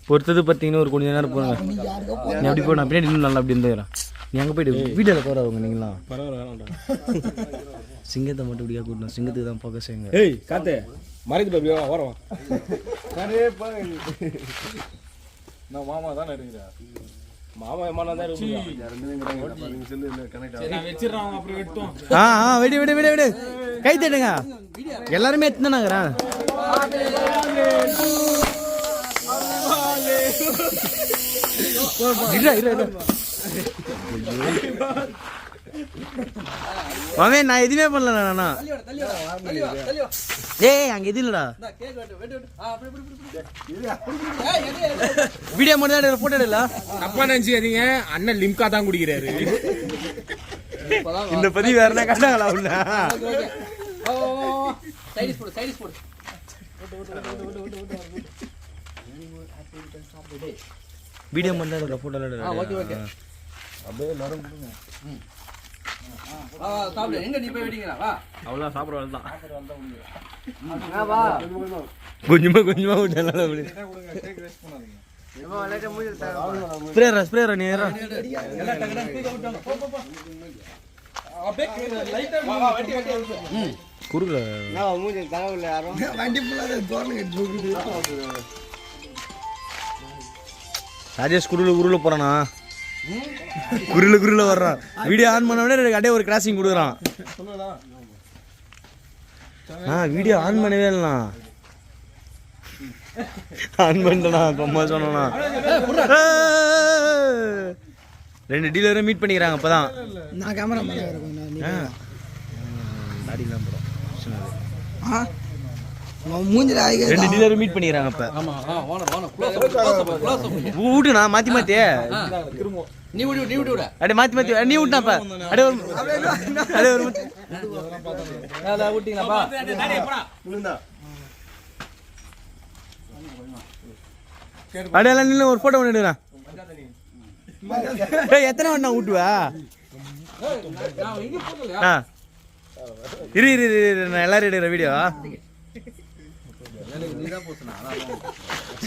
பொறுத்தது பார்த்தீங்கன்னா ஒரு கொஞ்ச நேரம் போங்க. நீ அப்படி போய் நான் பின்னாடி இன்னும் நல்லா அப்படி இருந்துக்கிறேன். நீ அங்கே போயிட்டு வீடியோவில் போகிறவங்க நீங்களாம் சிங்கத்தை மட்டும் இப்படியா கூட்டணும். சிங்கத்துக்கு தான் ஃபோக்கஸ் செய்யுங்க. ஏய் காத்து மறைத்து அப்படியே வரோம். நான் மாமா தான் இருக்கிறேன். மாமா ஏமானா தான் இருக்கு. வெடி வெடி வெடி வெடி கை தட்டுங்க எல்லாருமே எத்தனாங்கிறேன். மாமே நான் எதுவுமே பண்ணல நானா. ஏய் அங்க எது இல்லடா வீடியோ மட்டும் தான் போட்டோ எடுல. தப்பா நினைச்சுக்காதீங்க, அண்ணன் லிம்கா தான் குடிக்கிறாரு. இந்த பதிவு வேற என்ன கண்டாங்களா உள்ள வீடியோ மட்டும் எடுல போட்டோ எடுல. அப்படியே எல்லாரும் கொடுங்க. சாப்பிடு. எங்க நீ போய் வெடிங்கடா வா. அவ்வளோ சாப்பிட வரதான். கொஞ்சமா கொஞ்சமா விட்டனால ஸ்ப்ரேரா நீ ஏறா குறுக்கல ராஜேஷ் குருல போறானா. குருல வர்றான். வீடியோ ஆன் பண்ண உடனே அப்படியே ஒரு கிராசிங் கொடுக்குறான். வீடியோ ஆன் பண்ணவே இல்லைண்ணா. ஆன் பண்ணிட்டேண்ணா அம்மா சொன்னா. 2 டீலரும் மீட் பண்ணிக்கிறாங்க அப்பதான். நான் கேமரா மூஞ்சில 2 டீலரும் மீட் பண்ணிக்கிறாங்க அப்ப. ஊட்டுண்ணா மாத்தி மாத்தி நீ விடு அப்படியே மாத்தி மாத்தி நீ விட்டாப்ப அப்படியே ஒரு ஊட்டிங்களாப்பா. அப்படியெல்லாம் நின்று ஒரு போட்டோ ஒன்று எடுக்கிறேன். எத்தனை ஒண்ணா ஊட்டுவா? இரு நான் எல்லாரும் எடுக்கிற வீடியோ